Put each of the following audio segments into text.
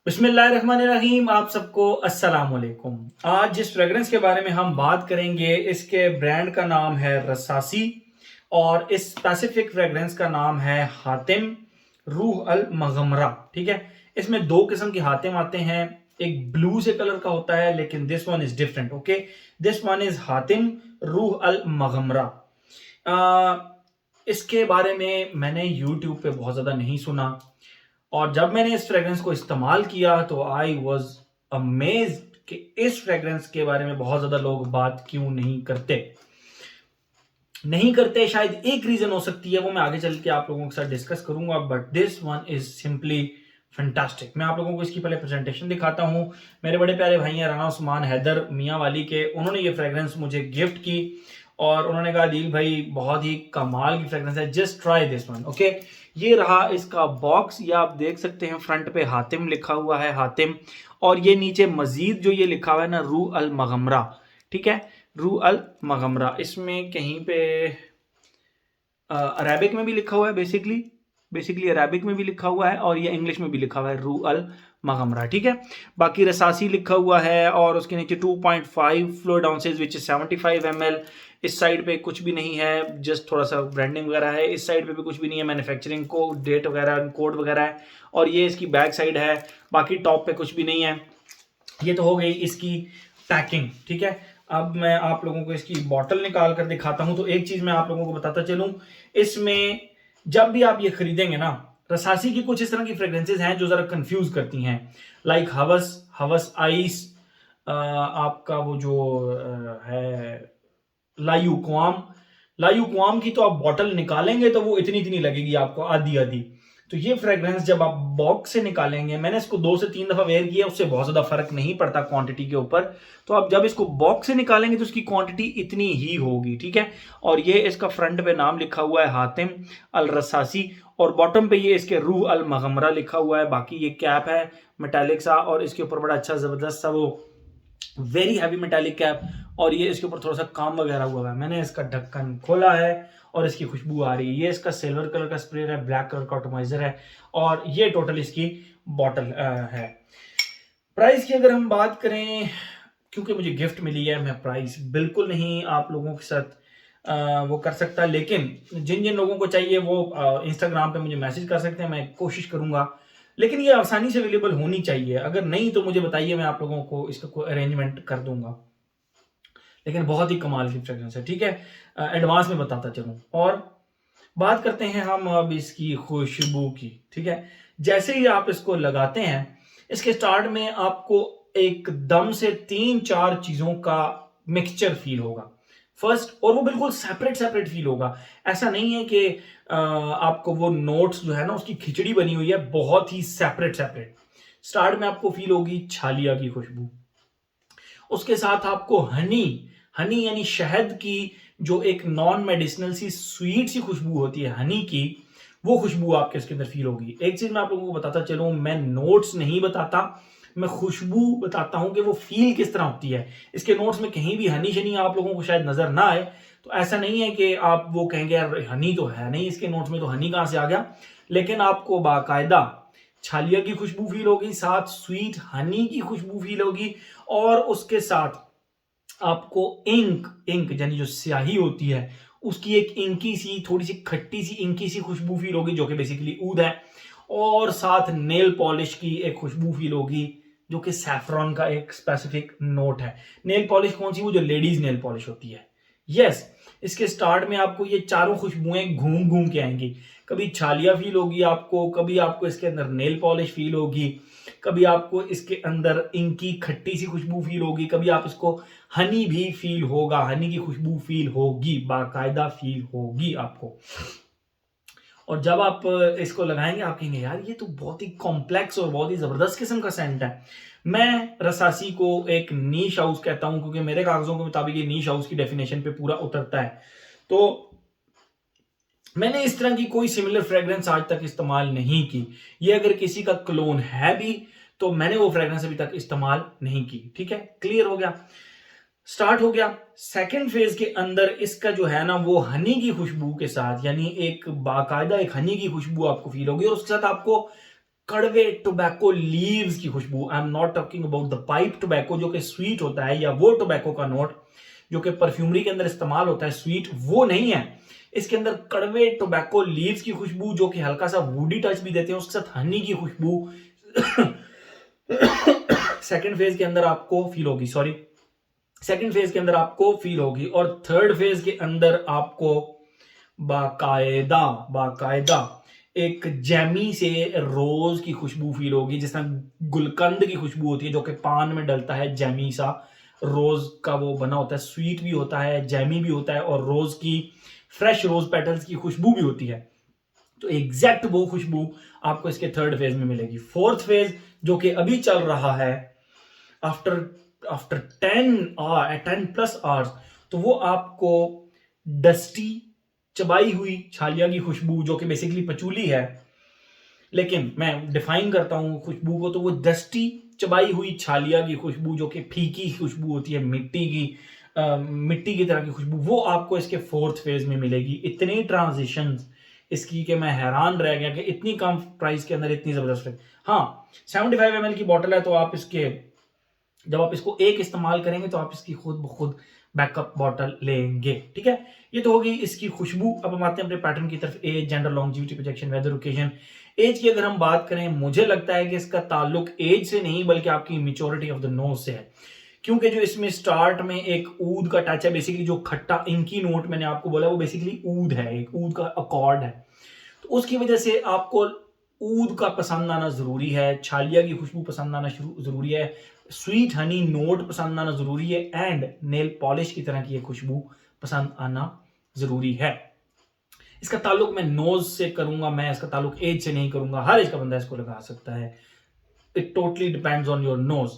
बिस्मिल्लाहिर्रहमानिर्रहीम। आप सबको अस्सलाम वालेकुम। आज जिस फ्रेग्रेंस के बारे में हम बात करेंगे इसके ब्रांड का नाम है रसासी और इस स्पेसिफिक फ्रेग्रेंस का नाम है हातिम रूह अल मगमरा। ठीक है, इसमें दो किस्म के हातिम आते हैं। एक ब्लू से कलर का होता है लेकिन this one is different. Okay, this one is Hatim रूह अल मगमरा। इसके बारे में मैंने यूट्यूब पे बहुत ज़्यादा नहीं सुना और जब मैंने इस फ्रेग्रेंस को इस्तेमाल किया तो आई वॉज अमेज्ड कि इस फ्रेग्रेंस के बारे में बहुत ज़्यादा लोग बात क्यों नहीं करते। शायद एक रीज़न हो सकती है, वो मैं आगे चल के आप लोगों के साथ डिस्कस करूंगा, but this one is simply fantastic. मैं आप लोगों को इसकी पहले प्रेजेंटेशन दिखाता हूं। मेरे बड़े प्यारे भाई हैं राना उस्मान हैदर मियाँ वाली के, उन्होंने ये फ्रेग्रेंस मुझे गिफ्ट की और उन्होंने कहा दिल भाई बहुत ही कमाल की फ्रेग्रेंस है, just try this one. Okay, ये रहा इसका बॉक्स। ये आप देख सकते हैं फ्रंट पे हातिम लिखा हुआ है, हातिम, और ये नीचे मजीद जो ये लिखा हुआ है ना, रू अल मगमरा। ठीक है, रू अल मगमरा। इसमें कहीं पे अरेबिक में भी लिखा हुआ है, बेसिकली अरेबिक में भी लिखा हुआ है और ये इंग्लिश में भी लिखा हुआ है, रू अल मगमरा। ठीक है, बाकी रसासी लिखा हुआ है और उसके नीचे 2.5 फ्लोर डाउंसेज विच 75 ml। इस साइड पे कुछ भी नहीं है, जस्ट थोड़ा सा ब्रांडिंग वगैरह है। इस साइड पे भी कुछ भी नहीं है, मैन्युफैक्चरिंग को डेट वगैरह कोड वगैरह है। और ये इसकी बैक साइड है, बाकी टॉप पे कुछ भी नहीं है। ये तो हो गई इसकी पैकिंग। ठीक है, अब मैं आप लोगों को इसकी बॉटल निकाल कर दिखाता हूं। तो एक चीज मैं आप लोगों को बताता चलूं, इसमें जब भी आप ये खरीदेंगे ना, रसासी की कुछ इस तरह की फ्रेग्रेंसेज हैं जो जरा कंफ्यूज करती हैं, लाइक हवस, हवस आइस, आपका वो जो है लायू कुआम। लायू कुआम की तो आप बॉटल निकालेंगे तो वो इतनी इतनी लगेगी आपको, आधी आधी। तो ये फ्रेग्रेंस जब आप बॉक्स से निकालेंगे, मैंने इसको 2 से 3 दफा वेयर किया, उससे बहुत ज्यादा फर्क नहीं पड़ता क्वांटिटी के ऊपर। तो आप जब इसको बॉक्स से निकालेंगे तो उसकी क्वांटिटी इतनी ही होगी। ठीक है, और ये इसका फ्रंट पे नाम लिखा हुआ है हातिम अल रसासी और बॉटम पे ये इसके रूह अल मगमरा लिखा हुआ है। बाकी ये कैप है मेटालिक सा और इसके ऊपर बड़ा अच्छा जबरदस्त सा वो वेरी हैवी मेटालिक कैप और ये इसके ऊपर थोड़ा सा काम वगैरह हुआ है। मैंने इसका ढक्कन खोला है और इसकी खुशबू आ रही है। ये इसका सिल्वर कलर का स्प्रे है, ब्लैक कलर का ऑटोमाइजर है और ये टोटल इसकी बॉटल है। प्राइस की अगर हम बात करें, क्योंकि मुझे गिफ्ट मिली है, मैं प्राइस बिल्कुल नहीं आप लोगों के साथ वो कर सकता, लेकिन जिन जिन लोगों को चाहिए वो इंस्टाग्राम पे मुझे मैसेज कर सकते हैं, मैं कोशिश करूंगा। लेकिन ये आसानी से अवेलेबल होनी चाहिए, अगर नहीं तो मुझे बताइए, मैं आप लोगों को इसका कोई अरेंजमेंट कर दूंगा। लेकिन बहुत ही कमाल की फ्रेग्रेंस है। ठीक है, एडवांस में बताता चलूं। और बात करते हैं हम अब इसकी खुशबू की। ठीक है, जैसे ही आप इसको लगाते हैं, इसके स्टार्ट में आपको एकदम से 3-4 चीजों का मिक्सचर फील होगा फर्स्ट, और वो बिल्कुल सेपरेट सेपरेट फील होगा। ऐसा नहीं है कि आपको वो नोट्स जो है ना उसकी खिचड़ी बनी हुई है, बहुत ही सेपरेट सेपरेट। स्टार्ट में आपको फील होगी छालिया की खुशबू, उसके साथ आपको हनी, हनी यानी शहद की जो एक नॉन मेडिसिनल सी स्वीट सी खुशबू होती है हनी की, वो खुशबू आपके इसके अंदर फील होगी। एक चीज मैं आप लोगों को बताता चलूं, मैं नोट्स नहीं बताता, मैं खुशबू बताता हूं कि वो फील किस तरह होती है। इसके नोट्स में कहीं भी हनी शनी आप लोगों को शायद नजर ना आए, तो ऐसा नहीं है कि आप वो कहेंगे यार हनी तो है नहीं इसके नोट्स में, तो हनी कहां से आ गया। लेकिन आपको बाकायदा छालिया की खुशबू फील होगी, साथ स्वीट हनी की खुशबू फील होगी और उसके साथ आपको इंक, इंक यानी जो स्याही होती है उसकी एक इंकी सी, थोड़ी सी खट्टी सी इंकी सी खुशबू फील होगी जो कि बेसिकली ऊद है। और साथ नेल पॉलिश की एक खुशबू फील होगी जो कि सैफरॉन का एक स्पेसिफिक नोट है। नेल पॉलिश कौन सी, वो जो लेडीज नेल पॉलिश होती है। यस, इसके स्टार्ट में आपको ये चारों खुशबुएं घूम घूम के आएंगी। कभी छालिया फील होगी आपको, कभी आपको इसके अंदर नेल पॉलिश फील होगी, कभी आपको इसके अंदर इनकी खट्टी सी खुशबू फील होगी, कभी आप इसको हनी भी फील होगा, हनी की खुशबू फील होगी, बाकायदा फील होगी आपको। और जब आप इसको लगाएंगे आप कहेंगे यार ये तो बहुत ही कॉम्प्लेक्स और बहुत ही जबरदस्त किस्म का सेंट है। मैं रसासी को एक नीश हाउस कहता हूं क्योंकि मेरे कागजों के मुताबिक ये नीश हाउस की डेफिनेशन पे पूरा उतरता है। तो मैंने इस तरह की कोई सिमिलर फ्रेग्रेंस आज तक इस्तेमाल नहीं की। ये अगर किसी का क्लोन है भी तो मैंने वो फ्रेग्रेंस अभी तक इस्तेमाल नहीं की। ठीक है, क्लियर हो गया, स्टार्ट हो गया। सेकंड फेज के अंदर इसका जो है ना वो हनी की खुशबू के साथ, यानी एक बाकायदा एक हनी की खुशबू आपको फील होगी और उसके साथ आपको कड़वे टोबैको लीव्स की खुशबू। I am not talking about the pipe tobacco जो कि स्वीट होता है, या वो टोबैको का नोट जो कि परफ्यूमरी के अंदर इस्तेमाल होता है स्वीट, वो नहीं है। इसके अंदर कड़वे टोबैको लीव्स की खुशबू जो कि हल्का सा वुडी टच भी देते हैं, उसके साथ हनी की खुशबू सेकंड फेज के अंदर आपको फील होगी, सॉरी, सेकंड फेज के अंदर आपको फील होगी। और थर्ड फेज के अंदर आपको बाकायदा बाकायदा एक जैमी से रोज की खुशबू फील होगी, जिस तरह गुलकंद की खुशबू होती है जो कि पान में डलता है, जैमी सा रोज का वो बना होता है, स्वीट भी होता है, जैमी भी होता है, और रोज की फ्रेश रोज पेटल्स की खुशबू भी होती है। तो एग्जैक्ट वो खुशबू आपको इसके थर्ड फेज में मिलेगी। फोर्थ फेज जो कि अभी चल रहा है आफ्टर 10 प्लस आवर्स, तो वो आपको डस्टी चबाई हुई छालिया की खुशबू जो कि बेसिकली पचूली है, लेकिन मैं डिफाइन करता हूं खुशबू को, तो वो डस्टी चबाई हुई छालिया की खुशबू जो कि फीकी खुशबू होती है, मिट्टी की तरह की खुशबू, वो आपको इसके फोर्थ फेज में मिलेगी। इतनी ट्रांजिशन इसकी कि मैं हैरान रह गया कि इतनी कम प्राइस के अंदर इतनी जबरदस्त है। हाँ, 75 ml की बॉटल है, तो आप इसके जब आप इसको एक इस्तेमाल करेंगे तो आप इसकी खुद ब खुद बैकअप बॉटल लेंगे। ठीक है, ये तो होगी इसकी खुशबू। अब हम आते हैं अपने पैटर्न की तरफ। Age, gender, longevity, projection, weather, occasion. Age की अगर हम बात करें, मुझे लगता है कि इसका ताल्लुक एज से नहीं बल्कि आपकी मेच्योरिटी ऑफ द नोज से है, क्योंकि जो इसमें स्टार्ट में एक ऊद का टच है, बेसिकली जो खट्टा इंकी नोट मैंने आपको बोला वो बेसिकली ऊद है, एक ऊद का अकॉर्ड है, तो उसकी वजह से आपको ऊद का पसंद आना जरूरी है, छालिया की खुशबू पसंद आना जरूरी है, स्वीट हनी नोट पसंद आना जरूरी है, एंड नेल पॉलिश की तरह की ये खुशबू पसंद आना जरूरी है। इसका ताल्लुक मैं नोज से करूंगा, मैं इसका ताल्लुक एज से नहीं करूंगा। हर एज का बंदा इसको लगा सकता है, it totally depends on your nose.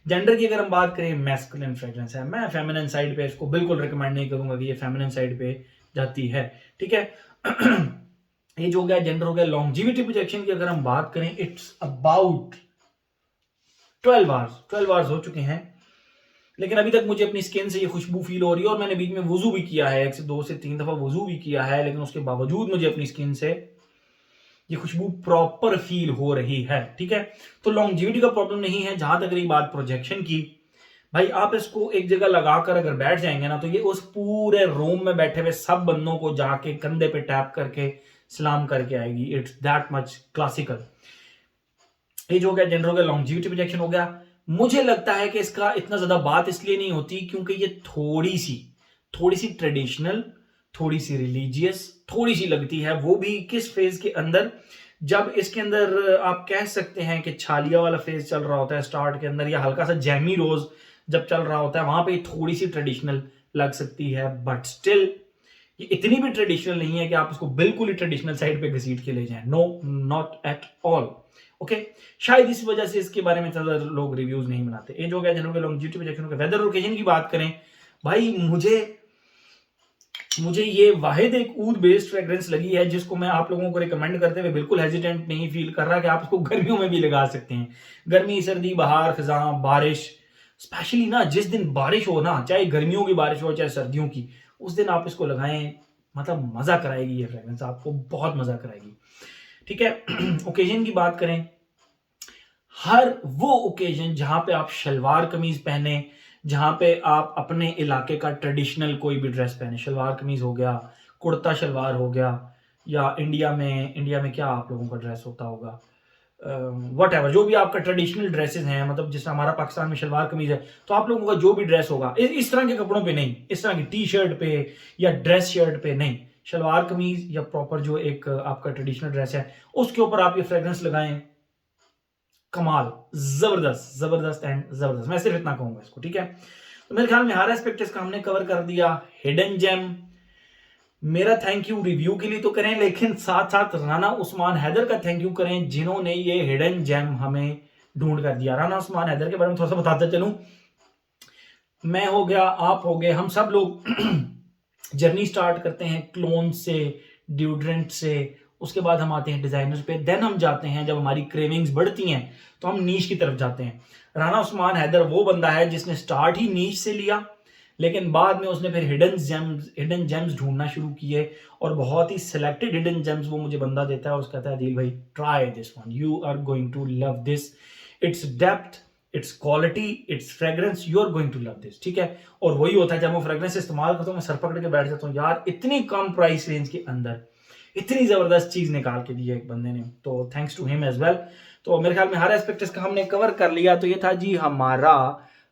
Gender की अगर हम बात करें, मैस्कुलिन फ्रेग्रेंस है, मैं फेमिनिन साइड पे इसको बिल्कुल रिकमेंड नहीं करूंगा कि ये फेमिनिन साइड पे जाती है। ठीक है, ये जो हो गया जेंडर हो गया। लॉन्जिविटी प्रोजेक्शन की अगर हम बात करें, इट्स अबाउट 12 आवर्स हो चुके हैं, लेकिन अभी तक मुझे अपनी स्किन से ये खुशबू फील हो रही है, और मैंने बीच में वुजू भी किया है, 1 से 2 से 3 दफा वुजू भी किया है, लेकिन उसके बावजूद मुझे अपनी स्किन से ये खुशबू प्रॉपर फील हो रही है। ठीक है, तो लॉन्जिविटी का प्रॉब्लम नहीं है। जहां तक रही बात प्रोजेक्शन की, भाई आप इसको एक जगह लगाकर अगर बैठ जाएंगे ना, तो ये उस पूरे रूम में बैठे हुए सब बंदों को जाके कंधे पे टैप करके सलाम करके आएगी। It's that much classical. ये जो हो गया जेंडर हो गया, लॉन्जिविटी प्रोजेक्शन हो गया। मुझे लगता है कि इसका इतना ज्यादा बात इसलिए नहीं होती क्योंकि ये थोड़ी सी ट्रेडिशनल, थोड़ी सी रिलीजियस, थोड़ी सी लगती है। वो भी किस फेज के अंदर, जब इसके अंदर आप कह सकते हैं कि छालिया वाला फेज चल रहा होता है स्टार्ट के अंदर, या हल्का सा जैमी रोज जब चल रहा होता है, वहां पे थोड़ी सी ट्रेडिशनल लग सकती है, बट स्टिल ये इतनी भी ट्रेडिशनल नहीं है कि आप इसको बिल्कुल ही ट्रेडिशनल साइड पे घसीट के ले जाएं। No, not at all. Okay, शायद इस वजह से इसके बारे में ज्यादा लोग रिव्यूज नहीं बनाते। एज हो गया, जनरल लॉन्जिविटी प्रोजेक्शन हो गया। वेदर ओकेजन की बात करें, भाई मुझे ये वाहिद एक ऊद बेस्ड फ्रेग्रेंस लगी है जिसको मैं आप लोगों को रिकमेंड करते हुए बिल्कुल हेजिटेंट नहीं फील कर रहा कि आप इसको गर्मियों में भी लगा सकते हैं। गर्मी, सर्दी, बहार, खिजां, बारिश, स्पेशली ना जिस दिन बारिश हो ना, चाहे गर्मियों की बारिश हो चाहे सर्दियों की, उस दिन आप इसको लगाएं, मतलब मजा कराएगी ये फ्रेग्रेंस, आपको बहुत मजा कराएगी। ठीक है, ओकेजन की बात करें, हर वो ओकेजन जहां पे आप शलवार कमीज पहने, जहां पे आप अपने इलाके का ट्रेडिशनल कोई भी ड्रेस पहने, शलवार कमीज हो गया, कुर्ता शलवार हो गया, या इंडिया में क्या आप लोगों का ड्रेस होता होगा, वट एवर, जो भी आपका ट्रेडिशनल ड्रेसेस हैं, मतलब जैसे हमारा पाकिस्तान में शलवार कमीज है, तो आप लोगों का जो भी ड्रेस होगा, इस तरह के कपड़ों पे नहीं, इस तरह की टी शर्ट पे या ड्रेस शर्ट पे नहीं, शलवार कमीज या प्रॉपर जो एक आपका ट्रेडिशनल ड्रेस है उसके ऊपर आप ये फ्रेग्रेंस लगाएं, कमाल, जबरदस्त एंड जबरदस्त। मैं सिर्फ इतना कहूंगा इसको। ठीक है, तो मेरे ख्याल में हर एस्पेक्ट इसका हमने कवर कर दिया। हिडन जेम, मेरा थैंक यू रिव्यू के लिए तो करें, लेकिन साथ साथ राना उस्मान हैदर का थैंक यू करें जिन्होंने ये हिडन जेम हमें ढूंढ कर दिया। राना उस्मान हैदर के बारे में थोड़ा सा बताते चलूं, मैं हो गया, आप हो गए, हम सब लोग जर्नी स्टार्ट करते हैं क्लोन से, ड्यूड्रेंट से, उसके बाद हम आते हैं डिजाइनर पे, देन हम जाते हैं, जब हमारी क्रेविंग्स बढ़ती हैं तो हम नीश की तरफ जाते हैं। राना उस्मान हैदर वो बंदा है जिसने स्टार्ट ही नीश से लिया, लेकिन बाद में उसने फिर हिडन जेम्स ढूंढना शुरू किए और बहुत ही सिलेक्टेड हिडन जेम्स वो मुझे बंदा देता है और उसका कहता है दिल भाई try this one, you are going to love this, its depth, its quality, its fragrance, you are going to love this, ठीक है। और वही होता है जब मैं फ्रेग्रेंस इस्तेमाल करता हूँ मैं सर पकड़ के बैठ जाता हूँ यार, इतनी कम प्राइस रेंज के अंदर इतनी जबरदस्त चीज निकाल के दी है एक बंदे ने, तो thanks to him as well. तो मेरे ख्याल में हर एस्पेक्ट इसका हमने कवर कर लिया। तो ये था जी हमारा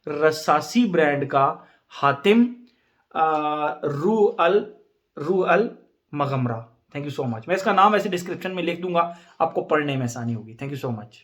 रसासी ब्रांड का हातिम रू अल मगमरा। Thank you so much. मैं इसका नाम ऐसे डिस्क्रिप्शन में लिख दूंगा, आपको पढ़ने में आसानी होगी। Thank you so much.